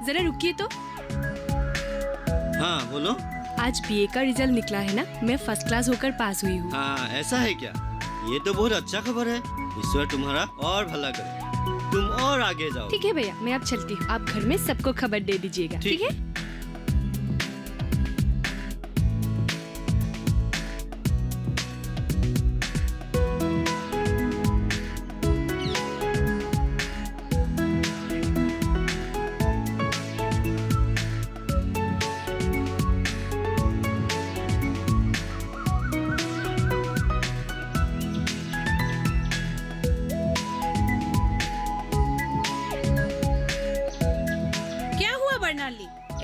जरा रुकिए तो। हाँ बोलो। आज बीए का रिजल्ट निकला है ना, मैं फर्स्ट क्लास होकर पास हुई हूँ। हाँ ऐसा है क्या? ये तो बहुत अच्छा खबर है। ईश्वर तुम्हारा और भला करे, तुम और आगे जाओ। ठीक है भैया, मैं अब चलती हूँ। आप घर में सबको खबर दे दीजिएगा, ठीक है?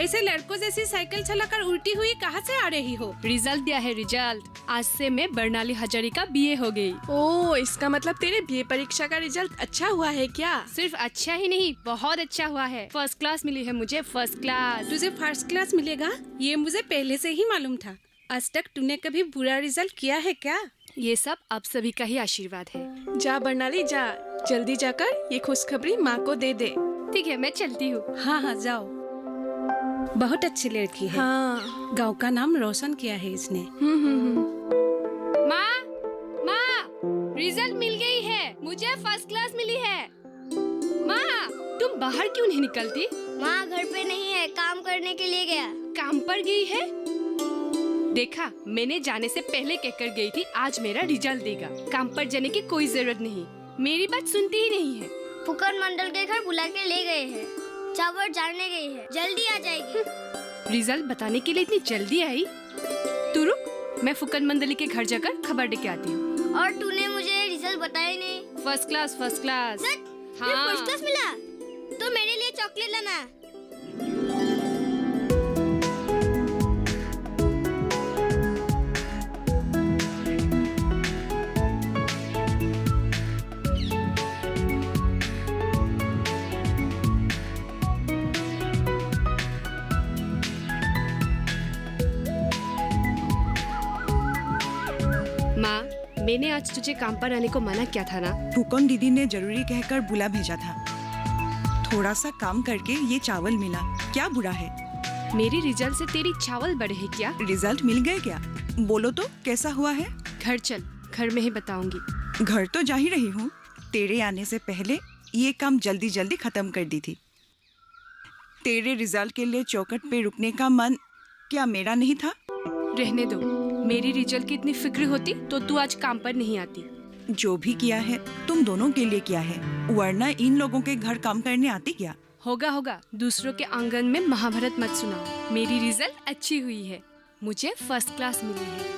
ऐसे लड़कों जैसी साइकिल चलाकर उल्टी हुई कहाँ से आ रही हो? रिजल्ट दिया है, रिजल्ट। आज से मैं बरनाली हजारिका बीए हो गई। ओह, इसका मतलब तेरे बीए परीक्षा का रिजल्ट अच्छा हुआ है क्या? सिर्फ अच्छा ही नहीं, बहुत अच्छा हुआ है। फर्स्ट क्लास मिली है मुझे, फर्स्ट क्लास। तुझे फर्स्ट क्लास मिलेगा ये मुझे पहले से ही मालूम था। आज तक तूने कभी बुरा रिजल्ट किया है क्या? ये सब आप सभी का ही आशीर्वाद है। जा बरनाली जा, जल्दी जाकर ये खुशखबरी माँ को दे दे। ठीक है, मैं चलती हूँ। हाँ हाँ जाओ। बहुत अच्छी लड़की है। हाँ। गांव का नाम रोशन किया है इसने। माँ, माँ, रिजल्ट मिल गई है, मुझे फर्स्ट क्लास मिली है। माँ, तुम बाहर क्यों नहीं निकलती? माँ घर पे नहीं है, काम करने के लिए गया। काम पर गई है? देखा, मैंने जाने से पहले कहकर गई थी आज मेरा रिजल्ट देगा। काम पर जाने की कोई जरूरत नहीं, मेरी बात सुनती ही नहीं है। फुकन मंडल के घर बुला के ले गए हैं, चावल जानने गई है, जल्दी आ जाएगी। रिजल्ट बताने के लिए इतनी जल्दी आई? तू रुक, मैं फुकन मंडली के घर जाकर खबर लेके आती हूँ। और तूने मुझे रिजल्ट बताया नहीं। First class, first class. हाँ। फर्स्ट क्लास मिला तो मेरे लिए चॉकलेट लाना। माँ, मैंने आज तुझे काम पर आने को मना किया था ना? फुकन दीदी ने जरूरी कहकर बुला भेजा था। थोड़ा सा काम करके ये चावल मिला, क्या बुरा है? मेरी रिजल्ट से तेरी चावल बढ़े है क्या? रिजल्ट मिल गए क्या? बोलो तो कैसा हुआ है? घर चल, घर में ही बताऊंगी। घर तो जा ही रही हूँ। तेरे आने से पहले ये काम जल्दी जल्दी खत्म कर दी थी। तेरे रिजल्ट के लिए चौखट पे रुकने का मन क्या मेरा नहीं था? रहने दो, मेरी रिजल्ट की इतनी फिक्र होती तो तू आज काम पर नहीं आती। जो भी किया है तुम दोनों के लिए किया है, वरना इन लोगों के घर काम करने आती क्या? होगा होगा, दूसरों के आंगन में महाभारत मत सुनाओ। मेरी रिजल्ट अच्छी हुई है, मुझे फर्स्ट क्लास मिली है।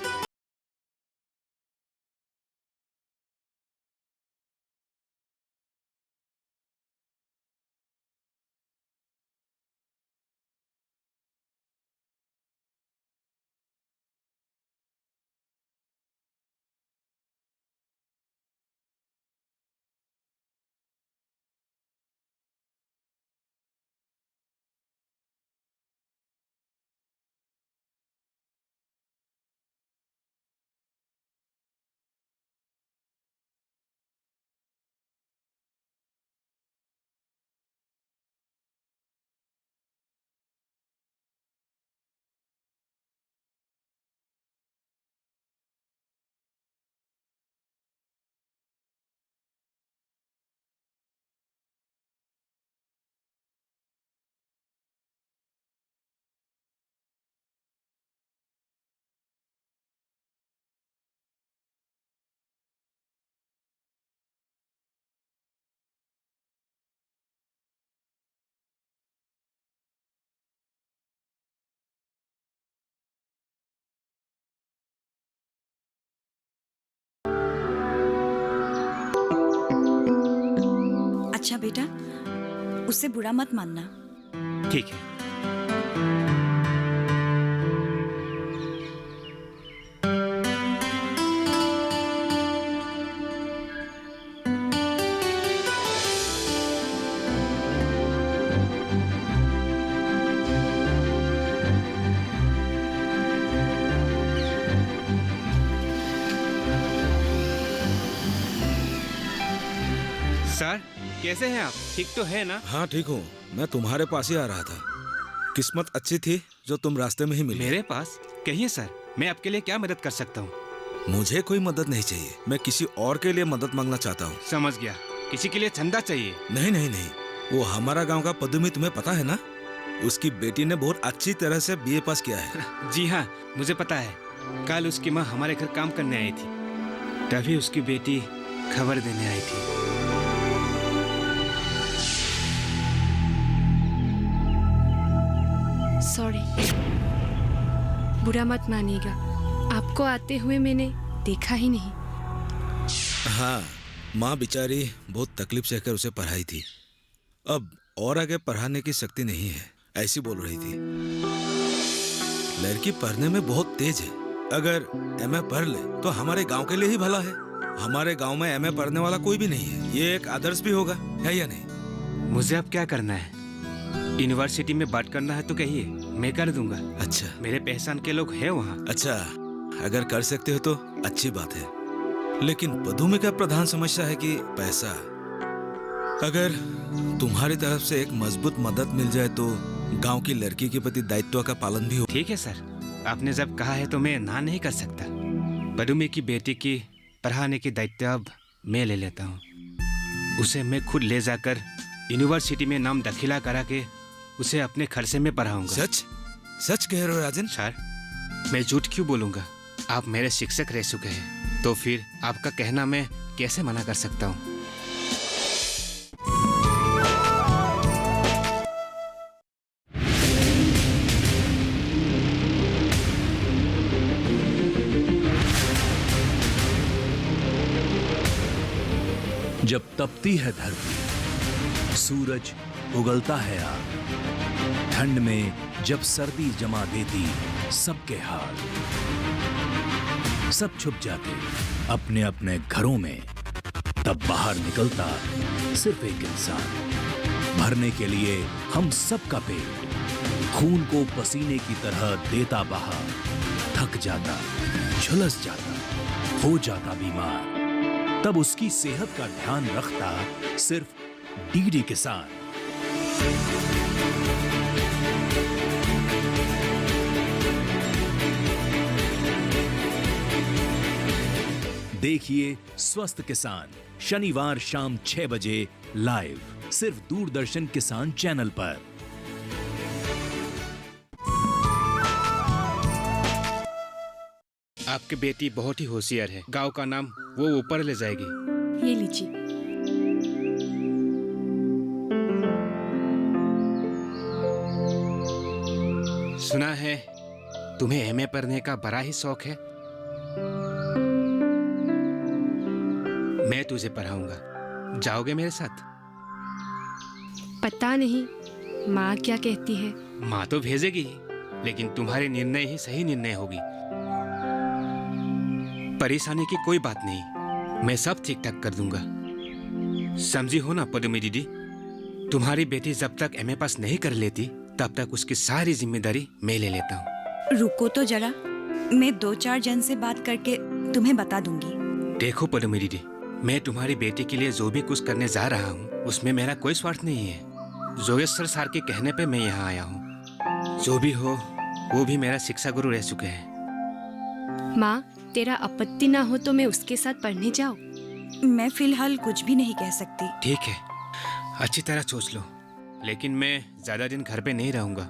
अच्छा बेटा, उससे बुरा मत मानना। ठीक है। सर कैसे हैं आप? ठीक तो है ना? हाँ ठीक हूँ। मैं तुम्हारे पास ही आ रहा था। किस्मत अच्छी थी जो तुम रास्ते में ही मिले। मेरे पास? कहिए सर, मैं आपके लिए क्या मदद कर सकता हूँ? मुझे कोई मदद नहीं चाहिए, मैं किसी और के लिए मदद मांगना चाहता हूँ। समझ गया, किसी के लिए चंदा चाहिए? नहीं नहीं नहीं, वो हमारा गांव का पदुमी तुम्हें पता है ना? उसकी बेटी ने बहुत अच्छी तरह से बीए पास किया है। जी हाँ, मुझे पता है। कल उसकी माँ हमारे घर काम करने आई थी, तभी उसकी बेटी खबर देने आई थी। सॉरी, बुरा मत मानिएगा, आपको आते हुए मैंने देखा ही नहीं। हाँ, माँ बेचारी बहुत तकलीफ सहकर उसे पढ़ाई थी, अब और आगे पढ़ाने की शक्ति नहीं है, ऐसी बोल रही थी। लड़की पढ़ने में बहुत तेज है, अगर एमए पढ़ ले तो हमारे गांव के लिए ही भला है। हमारे गांव में एमए पढ़ने वाला कोई भी नहीं है, ये एक आदर्श भी होगा, है या नहीं? मुझे अब क्या करना है? यूनिवर्सिटी में बात करना है तो कहिए, मैं कर दूंगा। अच्छा, मेरे पहचान के लोग हैं वहाँ। अच्छा, अगर कर सकते हो तो अच्छी बात है, लेकिन पदुमी का प्रधान समस्या है कि पैसा। अगर तुम्हारी तरफ से एक मजबूत मदद मिल जाए तो गांव की लड़की के प्रति दायित्व का पालन भी हो। ठीक है सर, आपने जब कहा है तो मैं ना नहीं कर सकता। पदुमी की बेटी की पढ़ाने की दायित्व अब मैं ले लेता हूँ। उसे मैं खुद ले जाकर यूनिवर्सिटी में नाम दाखिला करा के उसे अपने खर्चे में पढ़ाऊंगा। सच सच कह रहे हो राजन? सर, मैं झूठ क्यों बोलूंगा? आप मेरे शिक्षक रह चुके हैं, तो फिर आपका कहना मैं कैसे मना कर सकता हूँ? जब तपती है धरती, सूरज उगलता है आग, ठंड में जब सर्दी जमा देती सबके हाल, सब छुप जाते अपने अपने घरों में, तब बाहर निकलता सिर्फ एक इंसान, भरने के लिए हम सबका पेट, खून को पसीने की तरह देता बहा, थक जाता, झुलस जाता, हो जाता बीमार, तब उसकी सेहत का ध्यान रखता सिर्फ डीडी किसान। देखिए स्वस्थ किसान शनिवार शाम 6 बजे लाइव, सिर्फ दूरदर्शन किसान चैनल पर। आपकी बेटी बहुत ही होशियार है, गांव का नाम वो ऊपर ले जाएगी। ये लीजिए। सुना है तुम्हें एमए पढ़ने का बड़ा ही शौक है। मैं तुझे पढ़ाऊंगा, जाओगे मेरे साथ? पता नहीं माँ क्या कहती है। माँ तो भेजेगी ही, लेकिन तुम्हारे निर्णय ही सही निर्णय होगी। परेशानी की कोई बात नहीं, मैं सब ठीक ठाक कर दूंगा। समझी हो ना पदुमी दीदी, तुम्हारी बेटी जब तक एमए पास नहीं कर लेती तब तक उसकी सारी जिम्मेदारी मैं ले लेता हूँ। रुको तो जरा, मैं 2-4 जन से बात करके तुम्हें बता दूंगी। देखो पदुमी दीदी, मैं तुम्हारी बेटी के लिए जो भी कुछ करने जा रहा हूँ उसमें मेरा कोई स्वार्थ नहीं है। जोगेश्वर सर के कहने पे मैं यहाँ आया हूँ। जो भी हो वो भी मेरा शिक्षा गुरु रह चुके हैं। माँ, तेरा आपत्ति ना हो तो मैं उसके साथ पढ़ने जाऊँ? मैं फिलहाल कुछ भी नहीं कह सकती। ठीक है, अच्छी तरह सोच लो, लेकिन मैं ज्यादा दिन घर पे नहीं रहूंगा।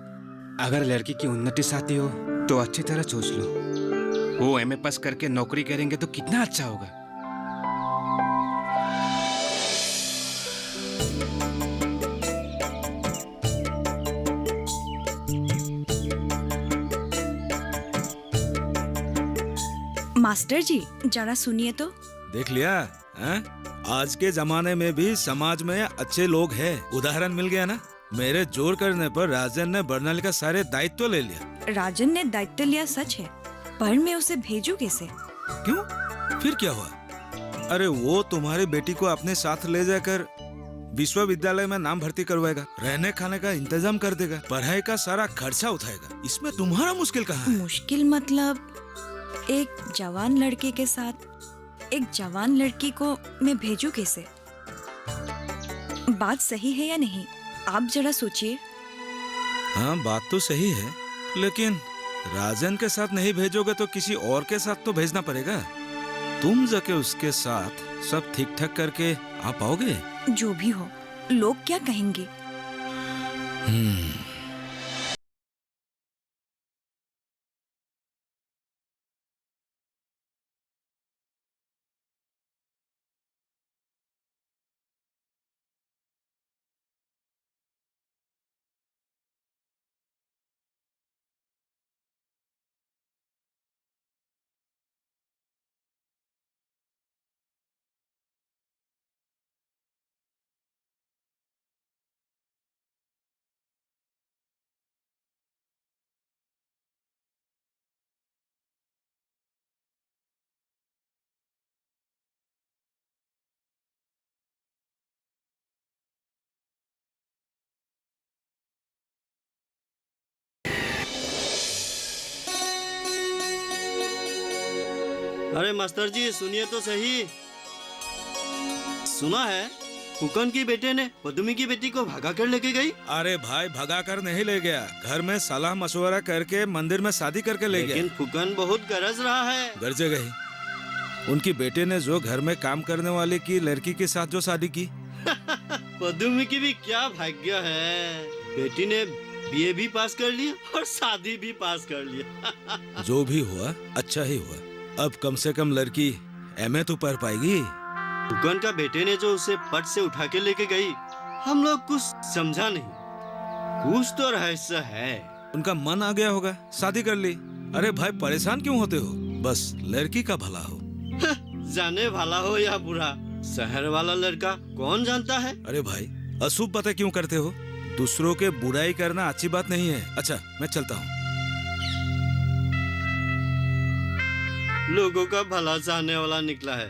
अगर लड़की की उन्नति चाहती हो तो अच्छी तरह सोच लो। वो एमए पास करके नौकरी करेंगे तो कितना अच्छा होगा। मास्टर जी जरा सुनिए तो। देख लिया? हैं? आज के जमाने में भी समाज में अच्छे लोग हैं। उदाहरण मिल गया ना। मेरे जोर करने पर राजन ने बर्नाली का सारे दायित्व ले लिया। राजन ने दायित्व लिया सच है, पर मैं उसे भेजूं कैसे? क्यों? फिर क्या हुआ? अरे वो तुम्हारी बेटी को अपने साथ ले जाकर विश्वविद्यालय में नाम भर्ती करवाएगा, रहने खाने का इंतजाम कर देगा, पढ़ाई का सारा खर्चा उठाएगा। इसमें तुम्हारा मुश्किल कहाँ है? मुश्किल मतलब एक जवान लड़के के साथ एक जवान लड़की को मैं भेजूं कैसे? बात सही है या नहीं, आप जरा सोचिए। हाँ, बात तो सही है, लेकिन राजन के साथ नहीं भेजोगे तो किसी और के साथ तो भेजना पड़ेगा। तुम जाके उसके साथ सब ठीक ठाक करके आ पाओगे? जो भी हो, लोग क्या कहेंगे? अरे मास्टर जी सुनिए तो सही। सुना है फुकन की बेटे ने पदुमी की बेटी को भगा कर लेके गई। अरे भाई, भगा कर नहीं ले गया, घर में सलाह मशवरा करके मंदिर में शादी करके ले गया। लेकिन फुकन बहुत गरज रहा है। गर्जे गई। उनकी बेटे ने जो घर में काम करने वाले की लड़की के साथ जो शादी की। पदुमी की भी क्या भाग्य है, बेटी ने बीए भी पास कर लिया और शादी भी पास कर लिया। जो भी हुआ अच्छा ही हुआ। अब कम से कम लड़की एमए तो पढ़ पाएगी। फुकन का बेटे ने जो उसे पट से उठा के लेके गई, हम लोग कुछ समझा नहीं। कुछ तो रहस्य है। उनका मन आ गया होगा, शादी कर ली। अरे भाई, परेशान क्यों होते हो? बस लड़की का भला हो। जाने वाला हो या बुरा, शहर वाला लड़का कौन जानता है। अरे भाई, अशुभ बातें क्यों करते हो? दूसरों के बुराई करना अच्छी बात नहीं है। अच्छा, मैं चलता हूँ। लोगों का भला चाहने वाला निकला है।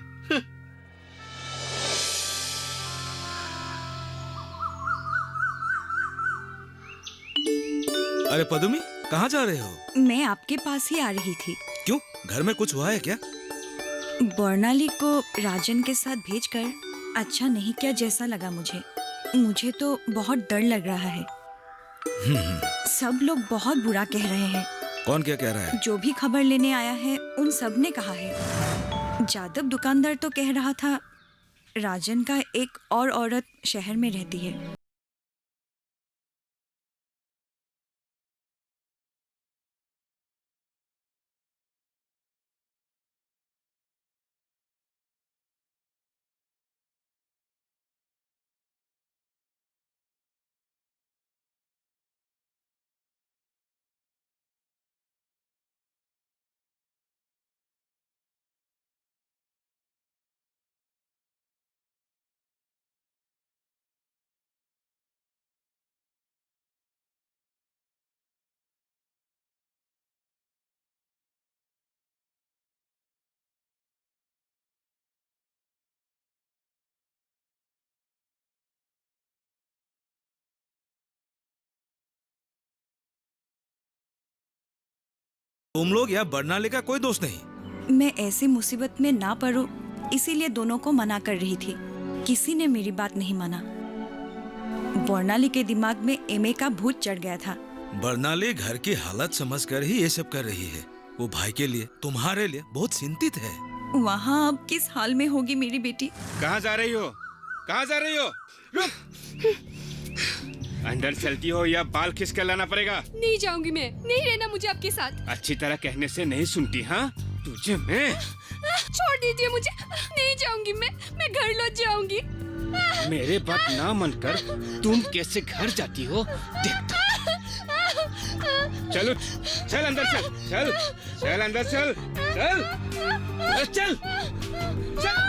अरे पदुमी, कहाँ जा रहे हो? मैं आपके पास ही आ रही थी। क्यों, घर में कुछ हुआ है क्या? बर्नाली को राजन के साथ भेजकर अच्छा नहीं किया जैसा लगा मुझे। मुझे तो बहुत डर लग रहा है। सब लोग बहुत बुरा कह रहे हैं। कौन क्या कह रहा है? जो भी खबर लेने आया है उन सब ने कहा है। जादव दुकानदार तो कह रहा था राजन का एक और औरत शहर में रहती है। तुम लोग या बर्नाली का कोई दोस्त नहीं। मैं ऐसी मुसीबत में ना पड़ूं, इसीलिए दोनों को मना कर रही थी। किसी ने मेरी बात नहीं माना। बर्नाली के दिमाग में एमए का भूत चढ़ गया था। बर्नाली घर की हालत समझकर ही ये सब कर रही है। वो भाई के लिए, तुम्हारे लिए बहुत चिंतित है। वहाँ अब किस हाल में होगी मेरी बेटी? कहाँ जा रही हो? कहाँ जा रही हो? रुक! अंदर चलती हो या बाल खींच कर लाना पड़ेगा? नहीं जाऊंगी मैं, नहीं रहना मुझे आपके साथ। अच्छी तरह कहने से नहीं सुनती। हाँ, तुझे मैं छोड़ दीजिए मुझे, नहीं जाऊंगी मैं घर लौट जाऊंगी। मेरे बात ना मानकर तुम कैसे घर जाती हो देखता। चलो, चल अंदर चल, चल चल अंदर चल, चल चल चल।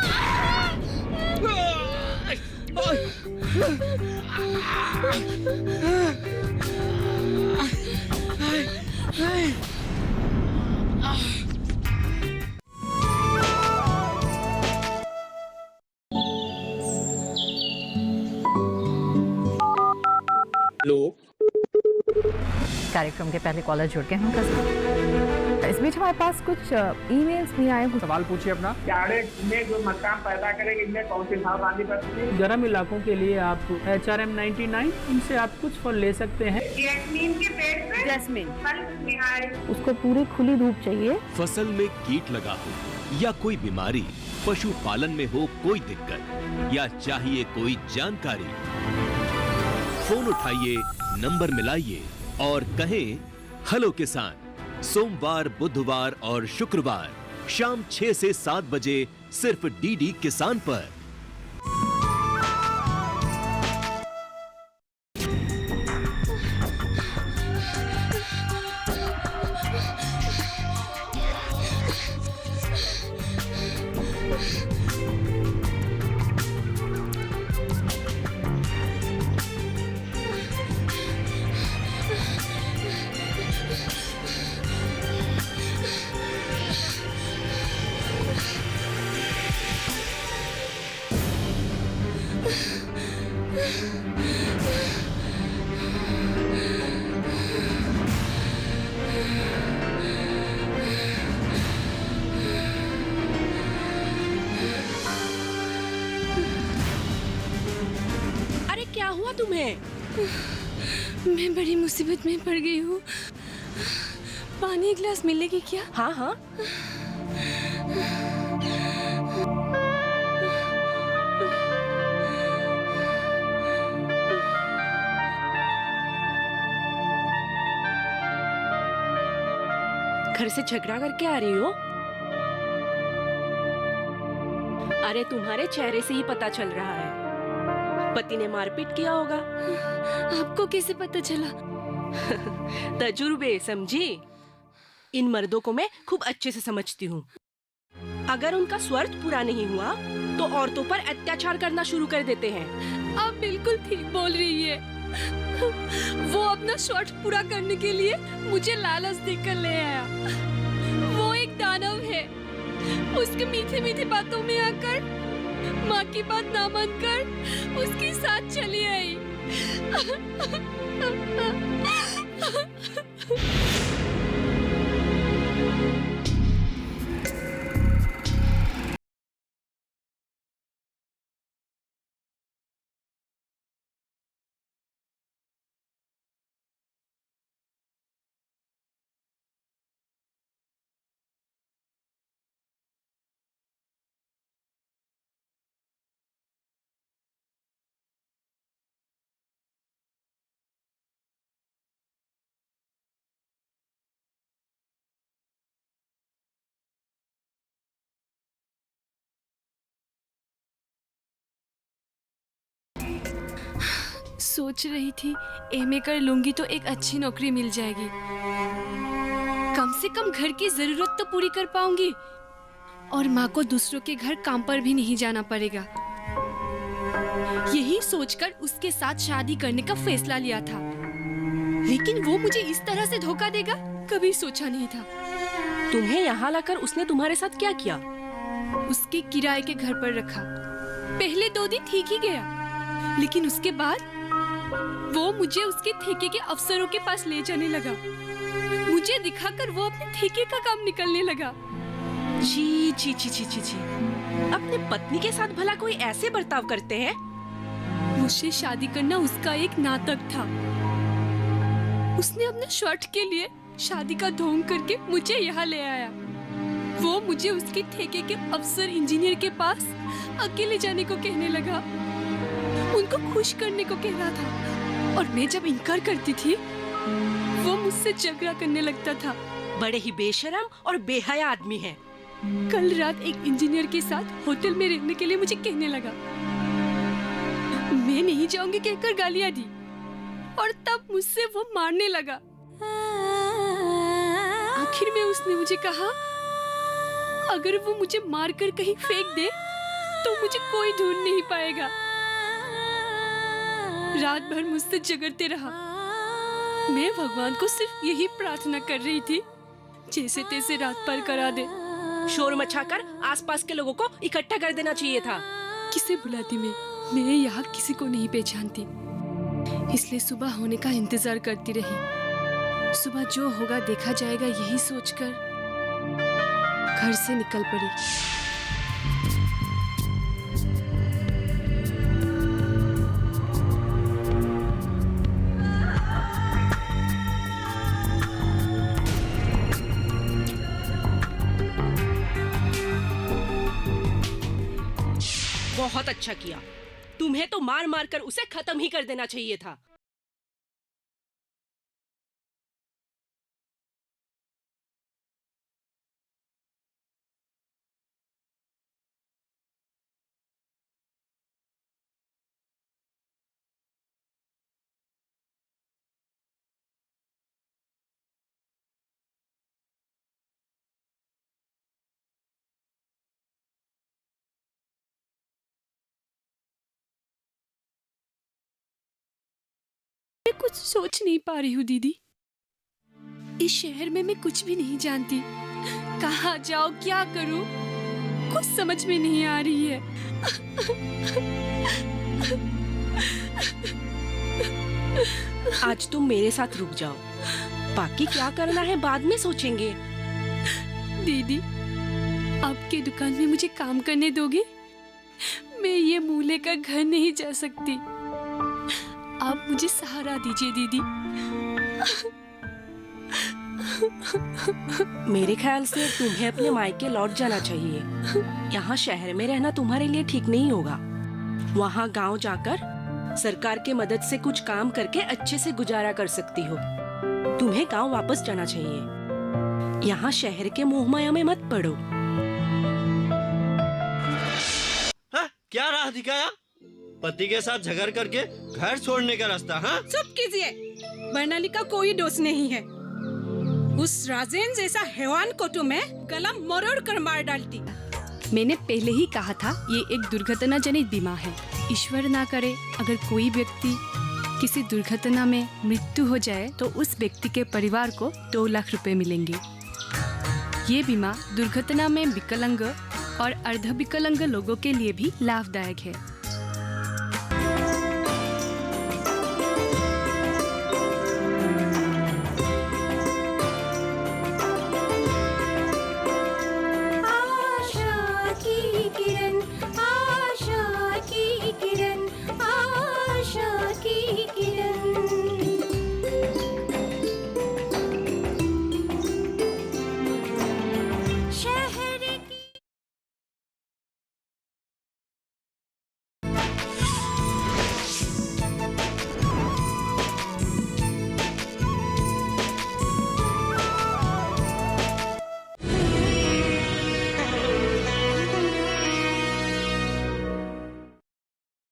कार्यक्रम के पहले कॉलर जुड़ गए हैं उनका साथ। इस बीच हमारे पास कुछ ईमेल्स भी आए हैं। सवाल पूछिए अपना। क्यारेट में जो मकान पैदा करेगी इनमें कौन सी सावधानी बरतनी है? गर्म इलाकों के लिए आप HRM99 इनसे आप कुछ फल ले सकते हैं। जैस्मीन के पेड़ पे जैस्मिन, फल निहार। उसको पूरी खुली धूप चाहिए। फसल में कीट लगा हो या कोई बीमारी, पशुपालन में हो कोई दिक्कत या चाहिए कोई जानकारी, फोन उठाइए, नंबर मिलाइए और कहें हेलो किसान। सोमवार, बुधवार और शुक्रवार शाम 6 से 7 बजे सिर्फ डीडी किसान पर। क्या हुआ तुम्हें? मैं बड़ी मुसीबत में पड़ गई हूँ। पानी एक गिलास मिलेगी क्या? हाँ हाँ। घर से झगड़ा करके आ रही हो? अरे तुम्हारे चेहरे से ही पता चल रहा है, पति ने मारपीट किया होगा। आपको कैसे पता चला? तजुर्बे, समझी? इन मर्दों को मैं खूब अच्छे से समझती हूँ। अगर उनका स्वार्थ पूरा नहीं हुआ तो औरतों पर अत्याचार करना शुरू कर देते हैं। आप बिल्कुल ठीक बोल रही है। वो अपना स्वार्थ पूरा करने के लिए मुझे लालच देकर ले आया। वो एक दानव है। उसके मीठे मीठे बातों में आकर माँ की बात ना मानकर उसके साथ चली आई। सोच रही थी एमए कर लूंगी तो एक अच्छी नौकरी मिल जाएगी, कम से कम घर की जरूरत तो पूरी कर पाऊंगी और माँ को दूसरों के घर काम पर भी नहीं जाना पड़ेगा। यही सोचकर उसके साथ शादी करने का फैसला लिया था, लेकिन वो मुझे इस तरह से धोखा देगा कभी सोचा नहीं था। तुम्हें यहाँ लाकर उसने तुम्हारे साथ क्या किया? उसके किराए के घर पर रखा। पहले 2 दिन ठीक ही गया, लेकिन उसके बाद वो मुझे उसके ठेके के अफसरों के पास ले जाने लगा। मुझे दिखाकर वो अपने ठेके का काम निकलने लगा। जी जी जी जी जी जी, अपने पत्नी के साथ भला कोई ऐसे बर्ताव करते हैं? मुझसे शादी करना उसका एक नाटक था। उसने अपने स्वार्थ के लिए शादी का ढोंग करके मुझे यहाँ ले आया। वो मुझे उसके ठेके के अफसर इंजीनियर के पास अकेले जाने को कहने लगा, उनको खुश करने को कह रहा था, और मैं जब इनकार करती थी वो मुझसे झगड़ा करने लगता था। बड़े ही बेशरम और बेहया आदमी है। कल रात एक इंजीनियर के साथ होटल में रहने के लिए मुझे कहने लगा। मैं नहीं जाऊंगी कहकर गालियां दी और तब मुझसे वो मारने लगा। आखिर में उसने मुझे कहा, अगर वो मुझे मारकर कहीं फेंक दे तो मुझे कोई ढूंढ नहीं पाएगा। रात भर मुझसे झगड़ते रहा। मैं भगवान को सिर्फ यही प्रार्थना कर रही थी, जैसे तैसे रात पार करा दे। शोर मचाकर आसपास के लोगों को इकट्ठा कर देना चाहिए था। किसे बुलाती मैं यहाँ किसी को नहीं पहचानती, इसलिए सुबह होने का इंतजार करती रही। सुबह जो होगा देखा जाएगा, यही सोचकर घर से निकल पड़ी। बहुत अच्छा किया। तुम्हें तो मार मार कर उसे खत्म ही कर देना चाहिए था। मैं कुछ सोच नहीं पा रही हूँ दीदी। इस शहर में मैं कुछ भी नहीं जानती। कहाँ जाऊँ, क्या करूँ, कुछ समझ में नहीं आ रही है। आज तुम मेरे साथ रुक जाओ, बाकी क्या करना है बाद में सोचेंगे। दीदी, आपकी दुकान में मुझे काम करने दोगे? मैं ये मूले का घर नहीं जा सकती। आप मुझे सहारा दीजिए दीदी। मेरे ख्याल से तुम्हें अपने मायके लौट जाना चाहिए। यहाँ शहर में रहना तुम्हारे लिए ठीक नहीं होगा। वहाँ गांव जाकर सरकार के मदद से कुछ काम करके अच्छे से गुजारा कर सकती हो। तुम्हें गांव वापस जाना चाहिए। यहाँ शहर के मोह माया में मत पड़ो। क्या राह दिखाया? पति के साथ झगड़ करके घर छोड़ने का रास्ता? हाँ, चुप कीजिए। बर्नाली का कोई दोष नहीं है। उस राजेन जैसा हैवान को तो मैं गला मरोड़ कर मार डालती। मैंने पहले ही कहा था, ये एक दुर्घटना जनित बीमा है। ईश्वर ना करे अगर कोई व्यक्ति किसी दुर्घटना में मृत्यु हो जाए तो उस व्यक्ति के परिवार को 2 लाख रुपए मिलेंगे। ये बीमा दुर्घटना में विकलांग और अर्ध विकलांग लोगों के लिए भी लाभदायक है।